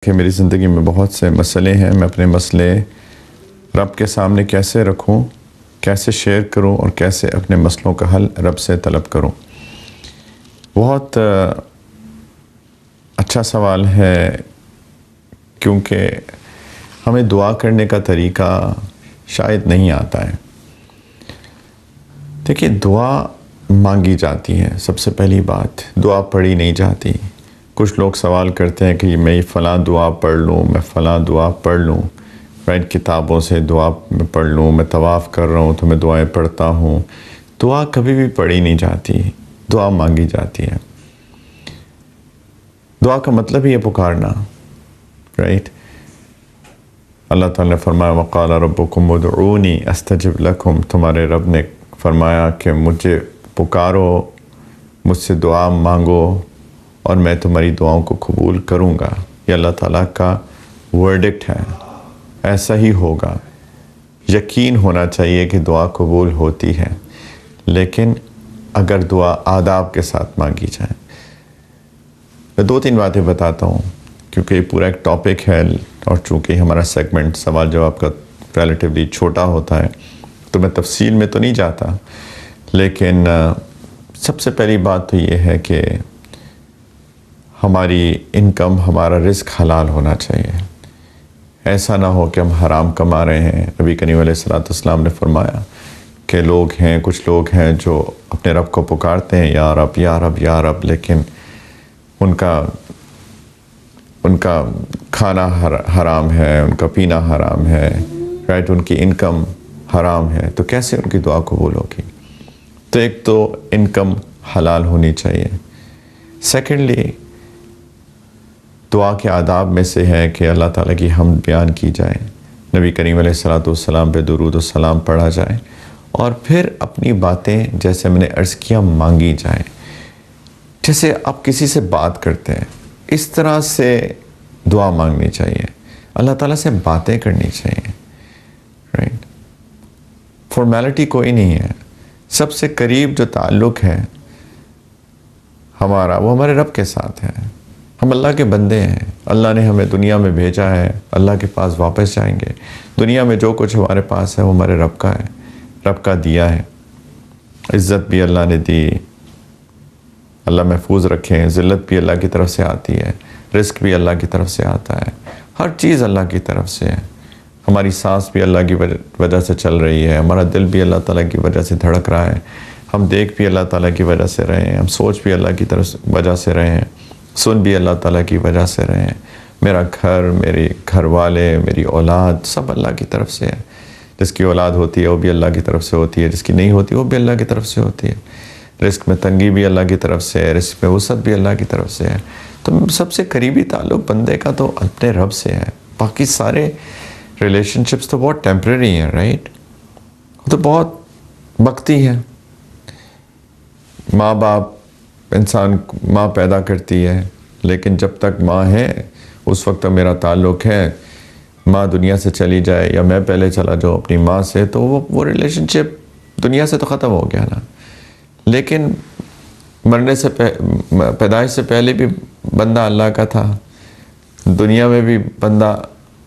کہ میری زندگی میں بہت سے مسئلے ہیں، میں اپنے مسئلے رب کے سامنے کیسے رکھوں، کیسے شیئر کروں اور کیسے اپنے مسئلوں کا حل رب سے طلب کروں۔ بہت اچھا سوال ہے، کیونکہ ہمیں دعا کرنے کا طریقہ شاید نہیں آتا ہے۔ دیکھیے، دعا مانگی جاتی ہے، سب سے پہلی بات دعا پڑھی نہیں جاتی۔ کچھ لوگ سوال کرتے ہیں کہ میں فلاں دعا پڑھ لوں، میں فلاں دعا پڑھ لوں، کتابوں سے دعا میں پڑھ لوں، میں طواف کر رہا ہوں تو میں دعائیں پڑھتا ہوں۔ دعا کبھی بھی پڑھی نہیں جاتی، دعا مانگی جاتی ہے۔ دعا کا مطلب ہی ہے پکارنا، رائٹ؟ اللہ تعالیٰ نے فرمایا وَقَالَ رَبُّكُمْ ادْعُونِي أَسْتَجِبْ لَكُمْ، تمہارے رب نے فرمایا کہ مجھے پکارو، مجھ سے دعا مانگو اور میں تمہاری دعاؤں کو قبول کروں گا۔ یہ اللہ تعالیٰ کا ورڈکٹ ہے، ایسا ہی ہوگا۔ یقین ہونا چاہیے کہ دعا قبول ہوتی ہے، لیکن اگر دعا آداب کے ساتھ مانگی جائے۔ میں 2-3 باتیں بتاتا ہوں، کیونکہ یہ پورا ایک ٹاپک ہے اور چونکہ ہمارا سیگمنٹ سوال جواب کا ریلیٹیولی چھوٹا ہوتا ہے تو میں تفصیل میں تو نہیں جاتا، لیکن سب سے پہلی بات تو یہ ہے کہ ہماری انکم، ہمارا رزق حلال ہونا چاہیے۔ ایسا نہ ہو کہ ہم حرام کما رہے ہیں۔ نبی کریم علیہ السلام نے فرمایا کہ کچھ لوگ ہیں جو اپنے رب کو پکارتے ہیں یا رب یا رب یا رب، لیکن ان کا کھانا حرام ہے، ان کا پینا حرام ہے، رائٹ؟ ان کی انکم حرام ہے، تو کیسے ان کی دعا قبول ہوگی؟ تو ایک تو انکم حلال ہونی چاہیے۔ سیکنڈلی، دعا کے آداب میں سے ہے کہ اللہ تعالیٰ کی حمد بیان کی جائے، نبی کریم علیہ السلام پہ درود و سلام پڑھا جائے، اور پھر اپنی باتیں جیسے میں نے عرض کیا مانگی جائیں۔ جیسے آپ کسی سے بات کرتے ہیں، اس طرح سے دعا مانگنی چاہیے، اللہ تعالیٰ سے باتیں کرنی چاہیے، رائٹ؟ فارمیلٹی کوئی نہیں ہے۔ سب سے قریب جو تعلق ہے ہمارا، وہ ہمارے رب کے ساتھ ہے۔ ہم اللہ کے بندے ہیں، اللہ نے ہمیں دنیا میں بھیجا ہے، اللہ کے پاس واپس جائیں گے۔ دنیا میں جو کچھ ہمارے پاس ہے وہ ہمارے رب کا ہے، رب کا دیا ہے۔ عزت بھی اللہ نے دی، اللہ محفوظ رکھیں، ذلت بھی اللہ کی طرف سے آتی ہے، رزق بھی اللہ کی طرف سے آتا ہے، ہر چیز اللہ کی طرف سے ہے۔ ہماری سانس بھی اللہ کی وجہ سے چل رہی ہے، ہمارا دل بھی اللہ تعالیٰ کی وجہ سے دھڑک رہا ہے، ہم دیکھ بھی اللہ تعالیٰ کی وجہ سے رہے ہیں، ہم سوچ بھی اللہ کی وجہ سے رہے ہیں، سن بھی اللہ تعالیٰ کی وجہ سے رہے ہیں۔ میرا گھر، میرے گھر والے، میری اولاد سب اللہ کی طرف سے ہے۔ جس کی اولاد ہوتی ہے وہ بھی اللہ کی طرف سے ہوتی ہے، جس کی نہیں ہوتی وہ بھی اللہ کی طرف سے ہوتی ہے۔ رزق میں تنگی بھی اللہ کی طرف سے ہے، رزق میں وسعت بھی اللہ کی طرف سے ہے۔ تو سب سے قریبی تعلق بندے کا تو اپنے رب سے ہے۔ باقی سارے ریلیشن شپس تو بہت ٹیمپریری ہیں، رائٹ؟ تو بہت وقتی ہیں۔ ماں باپ، ماں پیدا کرتی ہے، لیکن جب تک ماں ہے اس وقت تک میرا تعلق ہے۔ ماں دنیا سے چلی جائے یا میں پہلے چلا جاؤں اپنی ماں سے، تو وہ ریلیشن شپ دنیا سے تو ختم ہو گیا نا۔ لیکن مرنے سے پیدائش سے پہلے بھی بندہ اللہ کا تھا، دنیا میں بھی بندہ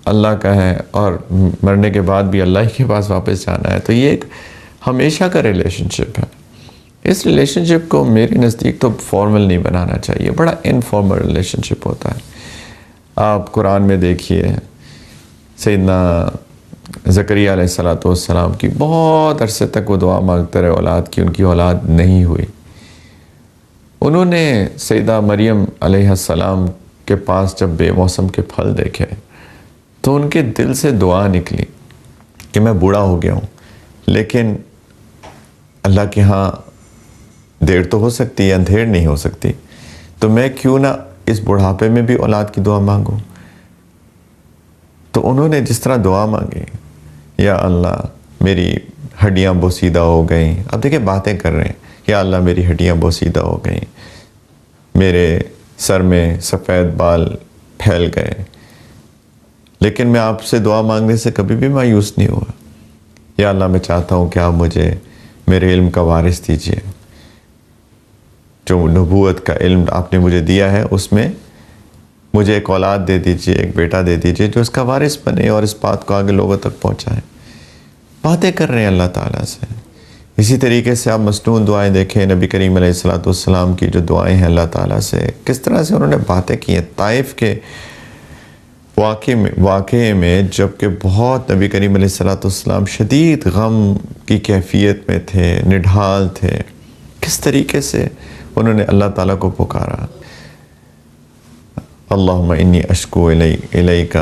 اللہ کا ہے، اور مرنے کے بعد بھی اللہ کے پاس واپس جانا ہے۔ تو یہ ایک ہمیشہ کا ریلیشن شپ ہے۔ اس ریلیشن شپ کو میرے نزدیک تو فارمل نہیں بنانا چاہیے، بڑا انفارمل ریلیشن شپ ہوتا ہے۔ آپ قرآن میں دیکھیے، سیدنا زکریا علیہ السلام کی بہت عرصے تک وہ دعا مانگتے رہے اولاد کی، ان کی اولاد نہیں ہوئی۔ انہوں نے سیدہ مریم علیہ السلام کے پاس جب بے موسم کے پھل دیکھے تو ان کے دل سے دعا نکلی کہ میں بوڑھا ہو گیا ہوں، لیکن اللہ کے ہاں دیر تو ہو سکتی ہے، اندھیر نہیں ہو سکتی، تو میں کیوں نہ اس بڑھاپے میں بھی اولاد کی دعا مانگوں۔ تو انہوں نے جس طرح دعا مانگی، یا اللہ میری ہڈیاں بوسیدہ ہو گئیں، اب دیکھیں باتیں کر رہے ہیں، یا اللہ میری ہڈیاں بوسیدہ ہو گئیں، میرے سر میں سفید بال پھیل گئے، لیکن میں آپ سے دعا مانگنے سے کبھی بھی مایوس نہیں ہوا۔ یا اللہ میں چاہتا ہوں کہ آپ مجھے میرے علم کا وارث دیجیے، جو نبوت کا علم آپ نے مجھے دیا ہے اس میں مجھے ایک اولاد دے دیجئے، ایک بیٹا دے دیجئے جو اس کا وارث بنے اور اس بات کو آگے لوگوں تک پہنچائے۔ باتیں کر رہے ہیں اللہ تعالیٰ سے۔ اسی طریقے سے آپ مسنون دعائیں دیکھیں، نبی کریم علیہ السلام کی جو دعائیں ہیں اللہ تعالیٰ سے، کس طرح سے انہوں نے باتیں کی ہیں۔ طائف کے واقعے میں جب کہ بہت نبی کریم علیہ السلام شدید غم کی کیفیت میں تھے، نڈھال تھے، کس طریقے سے انہوں نے اللہ تعالیٰ کو پکارا، اللہم انی اشکو الیک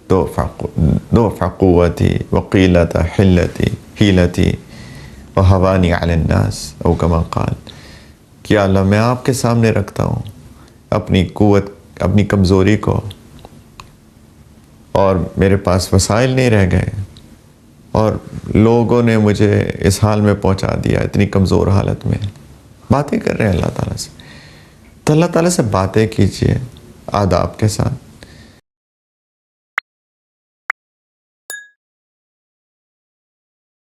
ضعف قوتی وقلۃ حیلتی وہوانی علی الناس او کما قال، کہ اللہ میں آپ کے سامنے رکھتا ہوں اپنی قوت، اپنی کمزوری کو، اور میرے پاس وسائل نہیں رہ گئے اور لوگوں نے مجھے اس حال میں پہنچا دیا، اتنی کمزور حالت میں۔ باتیں کر رہے ہیں اللہ تعالیٰ سے۔ تو اللہ تعالیٰ سے باتیں کیجئے آداب کے ساتھ،